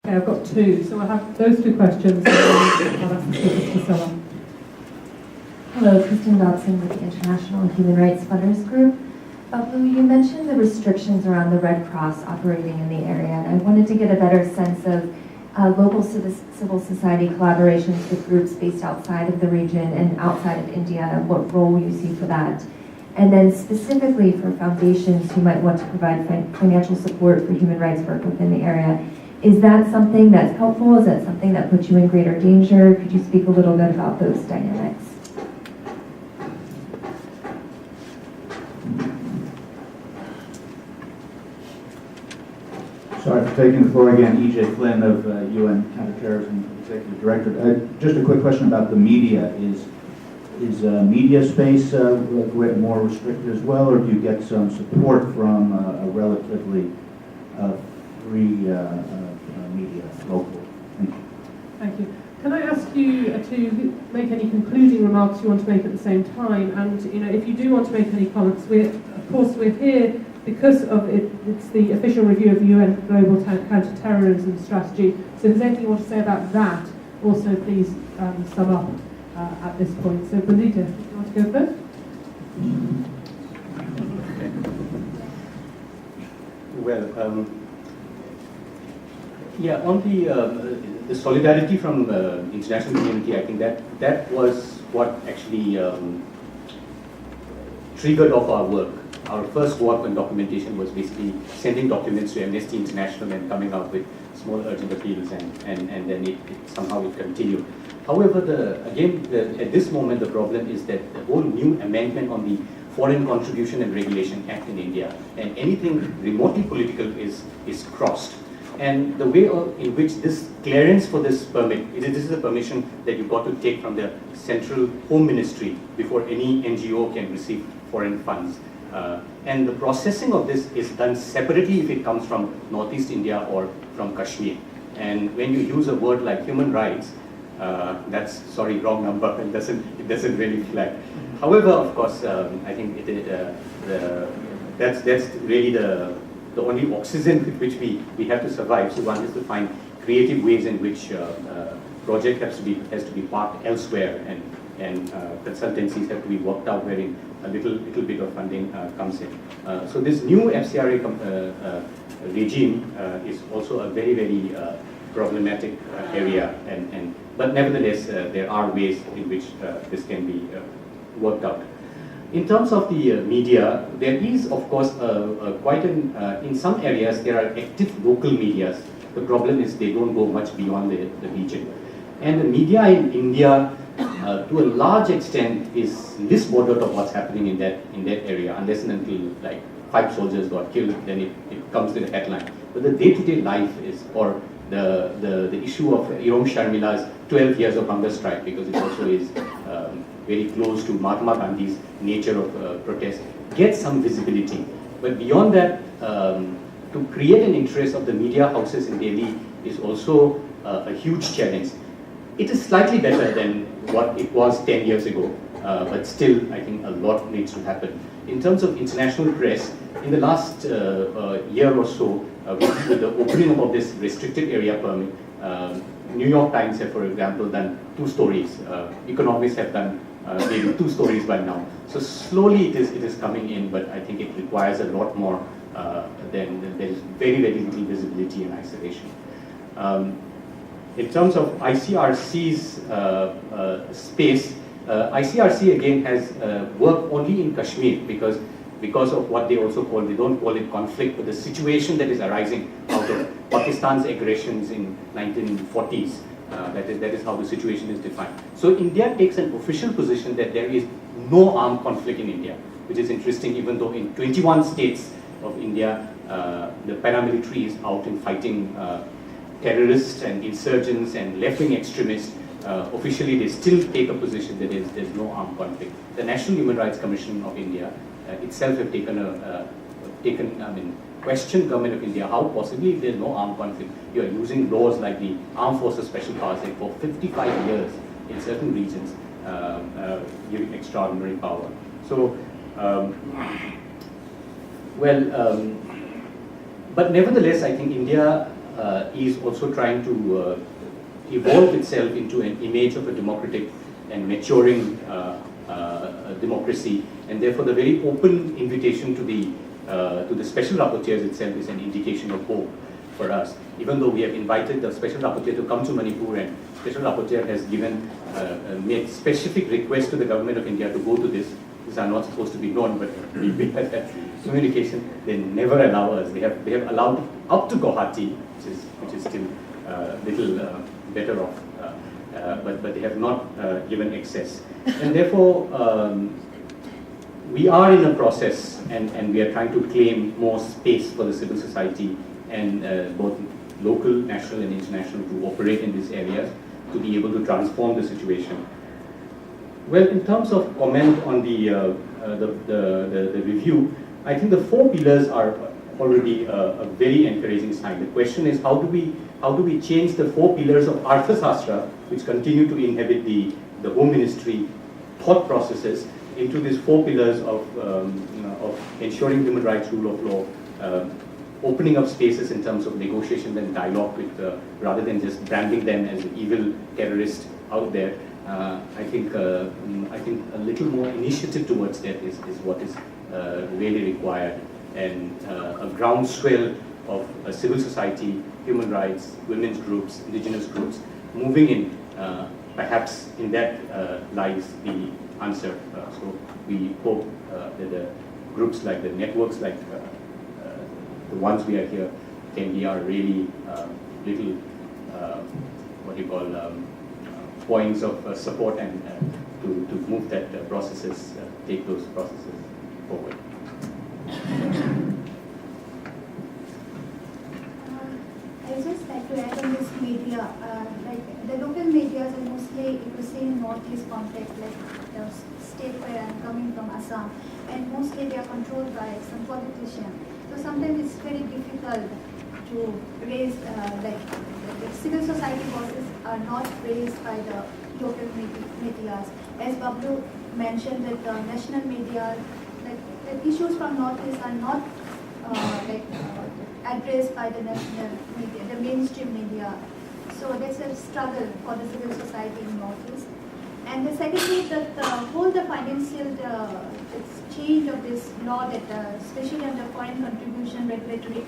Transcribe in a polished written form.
Okay, I've got two. So I'll have those two questions, and then I'll ask the speakers to sum up. Hello, Kristen Dodson with the International Human Rights Funders Group. Lou, you mentioned the restrictions around the Red Cross operating in the area, and I wanted to get a better sense of local civil society collaborations with groups based outside of the region and outside of India, what role you see for that. And then specifically for foundations who might want to provide financial support for human rights work within the area. Is that something that's helpful? Is that something that puts you in greater danger? Could you speak a little bit about those dynamics? Sorry for taking the floor again. E.J. Flynn of UN Counterterrorism Executive Director. Just a quick question about the media. Is media space more restricted as well, or do you get some support from a relatively free media local? Thank you. Thank you. Can I ask you to make any concluding remarks you want to make at the same time? And if you do want to make any comments, of course we're here because of it's the official review of the UN Global Counterterrorism Strategy. So if there's anything you want to say about that, also please sum up at this point. So Benita, do you want to go first? Well, yeah, on the solidarity from the international community, I think that was what actually triggered off our work. Our first work on documentation was basically sending documents to Amnesty International and coming up with small urgent appeals, and then somehow it continued. However, at this moment, the problem is that the whole new amendment on the Foreign Contribution and Regulation Act in India, and anything remotely political is crossed. And the way in which this clearance for this permit, this is a permission that you've got to take from the Central Home Ministry before any NGO can receive foreign funds. And the processing of this is done separately if it comes from Northeast India or from Kashmir. And when you use a word like human rights, that's, wrong number, it doesn't really fly. However, of course, I think that's really the only oxygen with which we have to survive. So one is to find creative ways in which project has to be parked elsewhere, and consultancies have to be worked out wherein a little bit of funding comes in. So this new FCRA regime is also a very, very problematic area, but nevertheless there are ways in which this can be worked out. In terms of the media, there is of course in some areas there are active local medias. The problem is they don't go much beyond the region. And the media in India to a large extent is this bordered of what's happening in that area, unless and until like 5 soldiers got killed, then it comes to the headline. But the day-to-day life is, or the issue of Irom Sharmila's 12 years of hunger strike, because it also is very close to Mahatma Gandhi's nature of protest, gets some visibility. But beyond that, to create an interest of the media houses in Delhi is also a huge challenge. It is slightly better than what it was 10 years ago, but still I think a lot needs to happen. In terms of international press, in the last year or so, with the opening up of this restricted area permit, New York Times have, for example, done 2 stories. Economists have done maybe 2 stories by now. So slowly it is coming in, but I think it requires a lot more than there is very, very little visibility and isolation. In terms of ICRC's space, ICRC again has worked only in Kashmir because of what they also call, they don't call it conflict, but the situation that is arising out of Pakistan's aggressions in 1940s. That is how the situation is defined. So India takes an official position that there is no armed conflict in India, which is interesting, even though in 21 states of India, the paramilitary is out in fighting terrorists and insurgents and left-wing extremists. Officially, they still take a position that there's no armed conflict. The National Human Rights Commission of India itself have questioned government of India, how possibly if there's no armed conflict, you are using laws like the Armed Forces Special Powers Act for 55 years in certain regions, giving extraordinary power. So, but nevertheless, I think India is also trying to evolve itself into an image of a democratic and maturing democracy, and therefore the very open invitation to the special rapporteurs itself is an indication of hope for us. Even though we have invited the special rapporteur to come to Manipur, and special rapporteur has given made specific requests to the government of India to go to this. These are not supposed to be known, but we had that communication. They never allow us. They have allowed up to Guwahati, which is still little better off, but they have not given access. And therefore, we are in a process, and we are trying to claim more space for the civil society and both local, national, and international to operate in these areas to be able to transform the situation. Well, in terms of comment on the review, I think the 4 pillars are already a very encouraging sign. The question is, how do we change the 4 pillars of Arthasastra, which continue to inhabit the Home Ministry thought processes, into these 4 pillars of ensuring human rights, rule of law, opening up spaces in terms of negotiation and dialogue with, rather than just branding them as evil terrorists out there. I think a little more initiative towards that is what is really required, and a groundswell of civil society, human rights, women's groups, indigenous groups moving in. Perhaps in that lies the answer. So we hope that the groups like the networks like the ones we are here can be our really little what you call points of support and to move that processes, take those processes forward. I would just like to add on this media, like the local media are mostly, if you see in Northeast context, like the state where I'm coming from, Assam, and mostly they are controlled by some politicians. So sometimes it's very difficult to raise, like the civil society voices are not raised by the local media. As Bablu mentioned, that the national media, like the issues from Northeast are not addressed by the national media, the mainstream media. So there's a struggle for the civil society in Northeast. And the second is that the whole the financial change of this law, that especially under foreign contribution regulatory